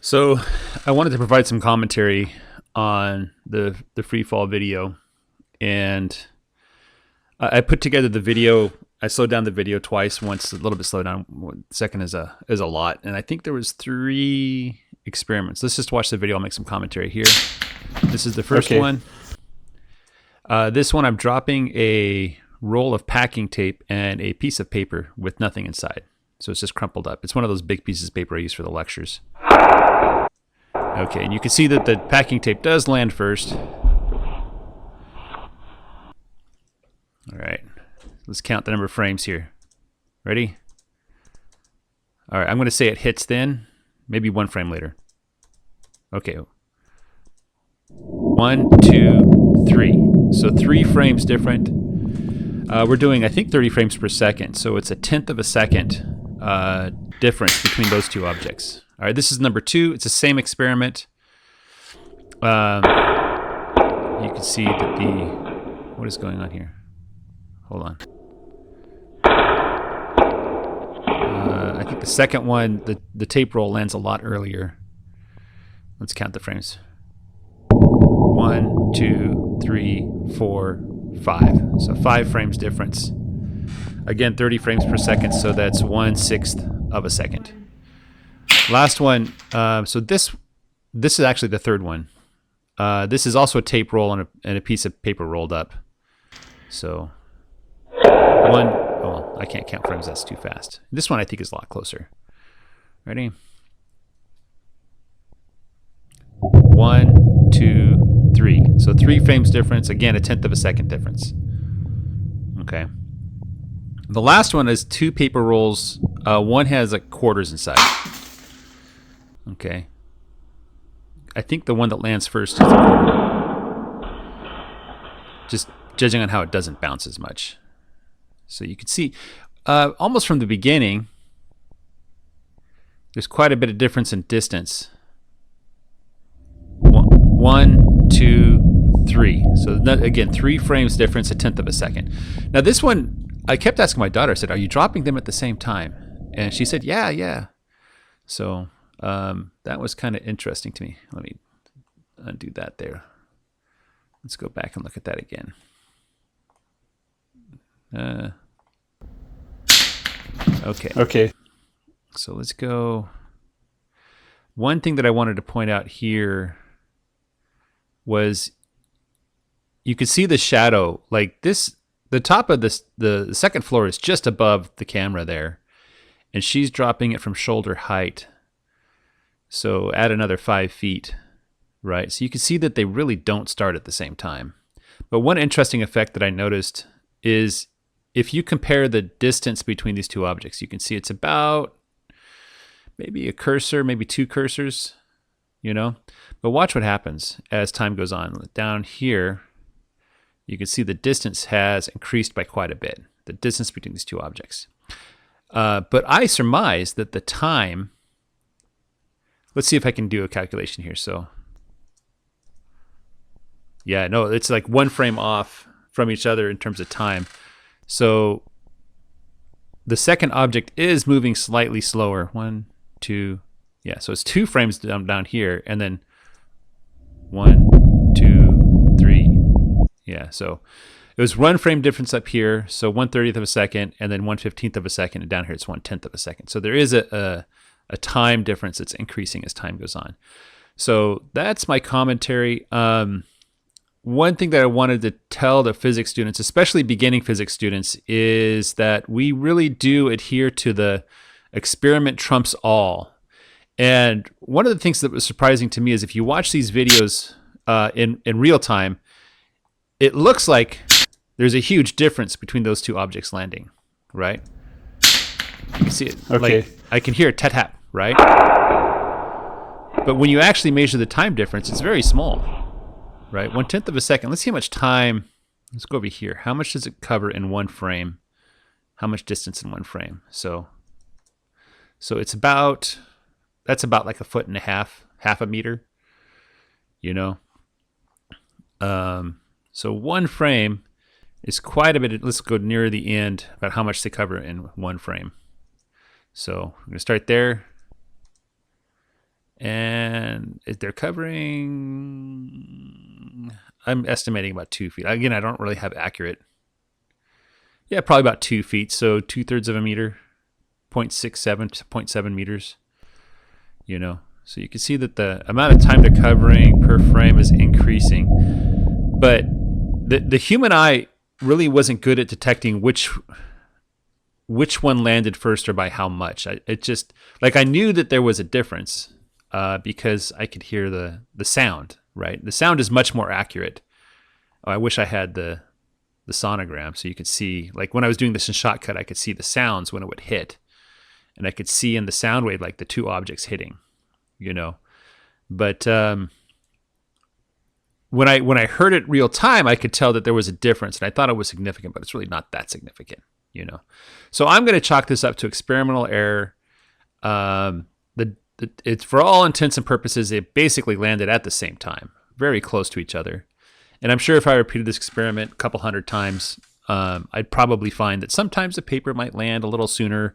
So I wanted to provide some commentary on the free fall video, and I put together the video. I slowed down the video twice. Once a little bit slowed down. Second is a lot, and I think there was 3 experiments. Let's just watch the video. I'll make some commentary here. This is the first Okay. one. This one I'm dropping a roll of packing tape and a piece of paper with nothing inside. So it's just crumpled up. It's one of those big pieces of paper I use for the lectures. Okay, and you can see that the packing tape does land first. All right, let's count the number of frames here. Ready? All right, I'm going to say it hits then, maybe 1 frame later. Okay. 1, 2, 3. So 3 frames different. We're doing, I think, 30 frames per second. So it's a tenth of a second difference between those 2 objects. All right, this is number 2. It's the same experiment. You can see that what is going on here? Hold on. I think the second one, the tape roll lands a lot earlier. Let's count the frames. 1, 2, 3, 4, 5. So 5 frames difference. Again, 30 frames per second, so that's 1/6 of a second. Last one. So this is actually the third one. This is also a tape roll and a piece of paper rolled up. So I can't count frames. That's too fast. This one I think is a lot closer. Ready? 1, 2, 3. So 3 frames difference. Again, a tenth of a second difference. Okay. The last one is 2 paper rolls. One has like quarters inside. Okay. I think the one that lands first is the quarter. Just judging on how it doesn't bounce as much. So you can see almost from the beginning, there's quite a bit of difference in distance. 1, 2, 3. So again, 3 frames difference, a tenth of a second. Now this one, I kept asking my daughter, I said, are you dropping them at the same time? And she said, yeah. So that was kind of interesting to me. Let me undo that there. Let's go back and look at that again. Okay. So let's go. One thing that I wanted to point out here was you could see the shadow like this. The top of the second floor is just above the camera there, and she's dropping it from shoulder height. So add another 5 feet, right? So you can see that they really don't start at the same time. But one interesting effect that I noticed is if you compare the distance between these 2 objects, you can see it's about maybe a cursor, maybe 2 cursors, But watch what happens as time goes on. Down here, you can see the distance has increased by quite a bit, the distance between these 2 objects. But I surmise that the time, let's see if I can do a calculation here. So, yeah, no, it's like 1 frame off from each other in terms of time. So the second object is moving slightly slower. 1, 2, yeah, so it's 2 frames down here, and then 1, 2, 3. Yeah, so it was 1 frame difference up here, so 1/30th of a second, and then 1/15th of a second, and down here it's 1/10th of a second. So there is a time difference that's increasing as time goes on. So that's my commentary. One thing that I wanted to tell the physics students, especially beginning physics students, is that we really do adhere to the experiment trumps all. And one of the things that was surprising to me is if you watch these videos in real time, it looks like there's a huge difference between those 2 objects landing, right? You can see it. Okay. Like I can hear a tap, right? But when you actually measure the time difference, it's very small, right? 1/10th of a second. Let's see how much time. Let's go over here. How much does it cover in 1 frame? How much distance in 1 frame? So it's that's about like 1.5 feet, half a meter, So 1 frame is quite a bit. Let's go near the end about how much they cover in 1 frame. So I'm going to start there. And they're covering, I'm estimating about 2 feet. Again, I don't really have accurate. Yeah, probably about 2 feet. So 2/3 of a meter, 0.67 to 0.7 meters, So you can see that the amount of time to covering per frame is increasing. But the human eye really wasn't good at detecting which one landed first or by how much. It just, like, I knew that there was a difference because I could hear the sound, right? The sound is much more accurate. Oh, I wish I had the sonogram so you could see, like when I was doing this in Shotcut, I could see the sounds when it would hit. And I could see in the sound wave, like the two objects hitting, But when I heard it real time, I could tell that there was a difference, and I thought it was significant, but it's really not that significant, So I'm going to chalk this up to experimental error. It's, for all intents and purposes, it basically landed at the same time, very close to each other. And I'm sure if I repeated this experiment a couple hundred times, I'd probably find that sometimes the paper might land a little sooner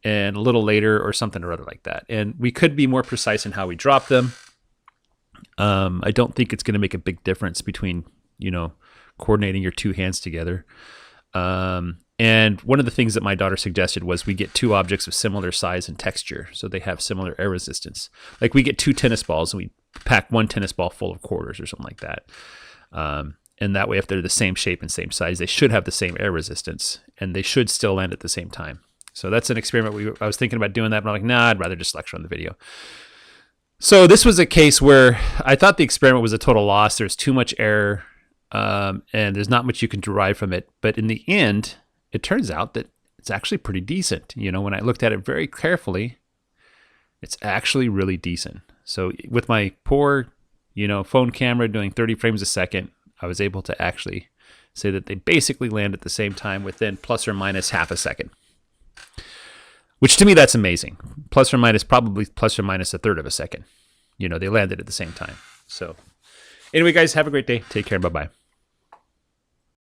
and a little later or something or other like that. And we could be more precise in how we drop them. I don't think it's going to make a big difference between, coordinating your two hands together. And one of the things that my daughter suggested was we get two objects of similar size and texture, so they have similar air resistance. Like we get two tennis balls and we pack one tennis ball full of quarters or something like that. And that way, if they're the same shape and same size, they should have the same air resistance, and they should still land at the same time. So that's an experiment. I was thinking about doing that, but I'm like, nah, I'd rather just lecture on the video. So this was a case where I thought the experiment was a total loss. There's too much error, and there's not much you can derive from it. But in the end, it turns out that it's actually pretty decent. When I looked at it very carefully, it's actually really decent. So with my poor, phone camera doing 30 frames a second, I was able to actually say that they basically land at the same time within plus or minus half a second. Which to me, that's amazing. Probably plus or minus a third of a second. They landed at the same time. So anyway, guys, have a great day. Take care. Bye-bye.